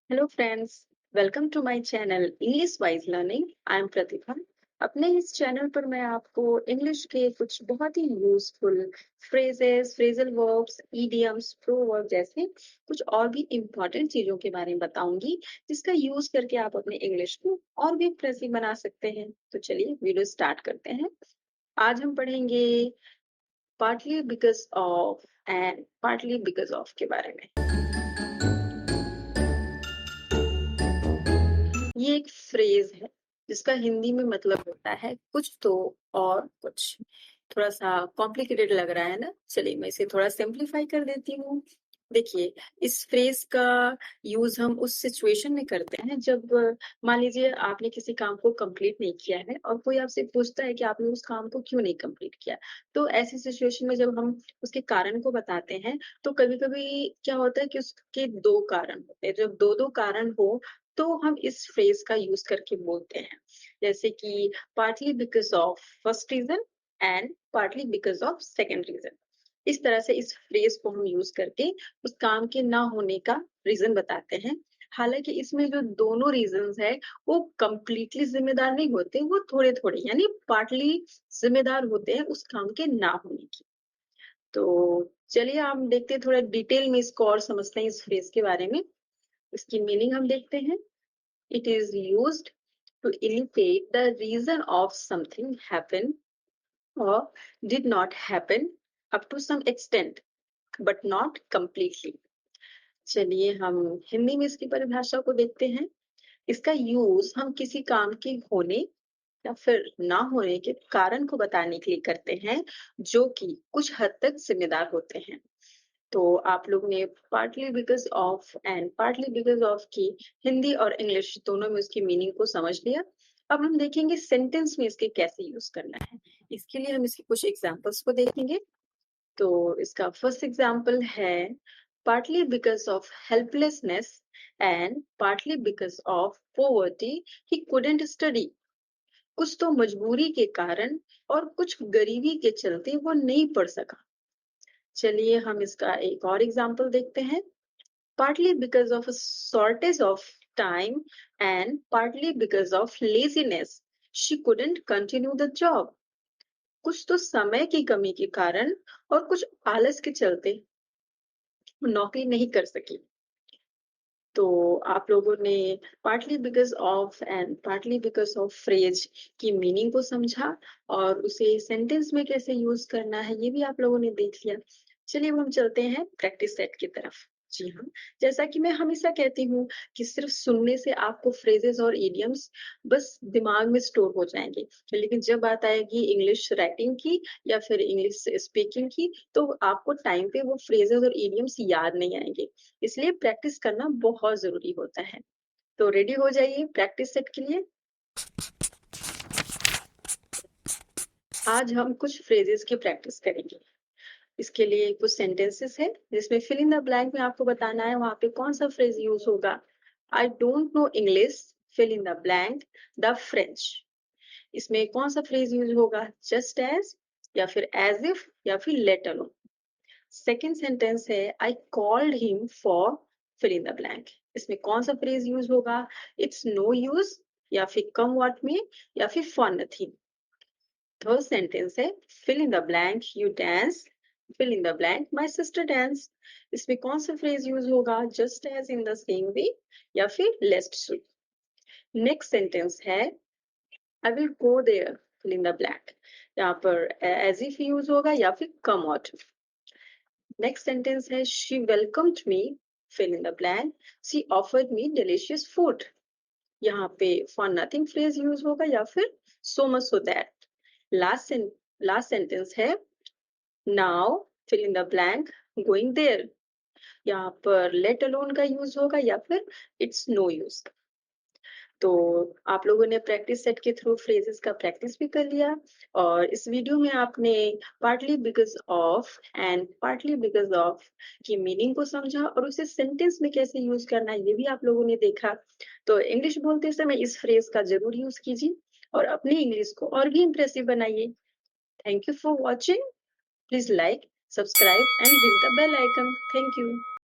Hello friends, welcome to my channel English wise learning. I am Pratibha. अपने इस channel पर मैं आपको इंग्लिश के कुछ बहुत ही useful phrases, phrasal verbs, idioms, proverb जैसे कुछ और भी इम्पोर्टेंट चीजों के बारे में बताऊंगी, जिसका यूज करके आप अपने इंग्लिश को और भी इम्प्रेसिव बना सकते हैं। तो चलिए वीडियो स्टार्ट करते हैं। आज हम पढ़ेंगे partly because of and partly because of के बारे में। ये एक फ्रेज है जिसका हिंदी में मतलब होता है कुछ तो और कुछ। थोड़ा सा कॉम्प्लिकेटेड लग रहा है ना? चलिए मैं इसे थोड़ा सिंपलीफाई कर देती हूँ। देखिए, इस फ्रेज का यूज हम उस सिचुएशन में करते हैं जब मान लीजिए आपने किसी काम को कंप्लीट नहीं किया है और कोई आपसे पूछता है कि आपने उस काम को क्यों नहीं कंप्लीट किया। तो ऐसी सिचुएशन में जब हम उसके कारण को बताते हैं, तो कभी कभी क्या होता है कि उसके दो कारण होते हैं। जब दो दो कारण हो तो हम इस फ्रेज का यूज करके बोलते हैं, जैसे कि partly because of first reason and partly because of second reason. इस तरह से इस फ्रेज को हम यूज करके उस काम के ना होने का रीजन बताते हैं। हालांकि इसमें जो दोनों रीजंस है वो कंप्लीटली जिम्मेदार नहीं होते, वो थोड़े थोड़े यानी पार्टली जिम्मेदार होते हैं उस काम के ना होने की। तो चलिए हम देखते हैं, थोड़ा डिटेल में इसको और समझते हैं इस फ्रेज के बारे में। इसकी मीनिंग हम देखते हैं। It is used to indicate the reason of something happen or did not happen up to some extent, but not completely. चलिए हम हिंदी में इसकी परिभाषा को देखते हैं। इसका यूज हम किसी काम के होने या फिर ना होने के कारण को बताने के लिए करते हैं, जो कि कुछ हद तक जिम्मेदार होते हैं। तो आप लोग ने partly because of and partly because of की हिंदी और इंग्लिश दोनों में उसकी मीनिंग को समझ लिया। अब हम देखेंगे सेंटेंस में इसके कैसे यूज करना है। इसके लिए हम इसके कुछ एग्जांपल्स को देखेंगे। तो इसका फर्स्ट एग्जांपल है partly because of helplessness and partly because of poverty he couldn't study. कुछ तो मजबूरी के कारण और कुछ गरीबी के चलते वो नहीं पढ़ सका। चलिए हम इसका एक और एग्जांपल देखते हैं। Partly because of a shortage of time and partly because of laziness, she couldn't continue the job. कुछ तो समय की कमी के कारण और कुछ आलस के चलते वो नौकरी नहीं कर सकी। तो आप लोगों ने partly because of and partly because of phrase की मीनिंग को समझा और उसे सेंटेंस में कैसे यूज करना है ये भी आप लोगों ने देख लिया। चलिए अब हम चलते हैं प्रैक्टिस सेट की तरफ। जी हाँ, जैसा कि मैं हमेशा कहती हूँ कि सिर्फ सुनने से आपको फ्रेजेस और इडियम्स बस दिमाग में स्टोर हो जाएंगे, लेकिन जब बात आएगी इंग्लिश राइटिंग की या फिर इंग्लिश स्पीकिंग की, तो आपको टाइम पे वो फ्रेजेस और इडियम्स याद नहीं आएंगे। इसलिए प्रैक्टिस करना बहुत जरूरी होता है। तो रेडी हो जाइए प्रैक्टिस सेट के लिए। आज हम कुछ फ्रेजेस की प्रैक्टिस करेंगे। इसके लिए कुछ सेंटेंसेस है जिसमें फिल इन द ब्लैंक में आपको बताना है वहां पे कौन सा फ्रेज यूज होगा। I don't know English, fill in the blank, the French. इसमें कौन सा फ्रेज यूज होगा? जस्ट एज या फिर एज इफ या फिर लेट अलोन। सेकेंड सेंटेंस है I called him for fill in the blank. इसमें कौन सा फ्रेज यूज होगा? इट्स नो यूज या फिर कम व्हाट में या फिर फॉर नथिंग। थर्ड सेंटेंस है fill in the blank you dance, fill in the blank my sister dance. इसमें कौन सा फ्रेज यूज होगा? Just as in the same way या फिर लेस्ट सो। नेक्स्ट सेंटेंस है I will go there, fill in the blank. यहाँ पर as if use होगा या फिर कम आउट। नेक्स्ट सेंटेंस है she welcomed me, fill in the blank, she offered me delicious food. यहाँ पे for nothing phrase use होगा या फिर so much so that. Last last sentence है now fill in the blank going there. यहाँ पर let alone का use होगा या फिर इट्स नो यूज। तो आप लोगों ने प्रैक्टिस सेट के थ्रू फ्रेजेस का प्रैक्टिस भी कर लिया और इस वीडियो में आपने partly because of and partly because of की मीनिंग को समझा और उसे सेंटेंस में कैसे यूज करना है ये भी आप लोगों ने देखा। तो इंग्लिश बोलते समय इस फ्रेज का जरूर यूज कीजिए और अपनी इंग्लिश को और भी इम्प्रेसिव बनाइए। Thank you for watching. Please like, subscribe and hit the bell icon. Thank you.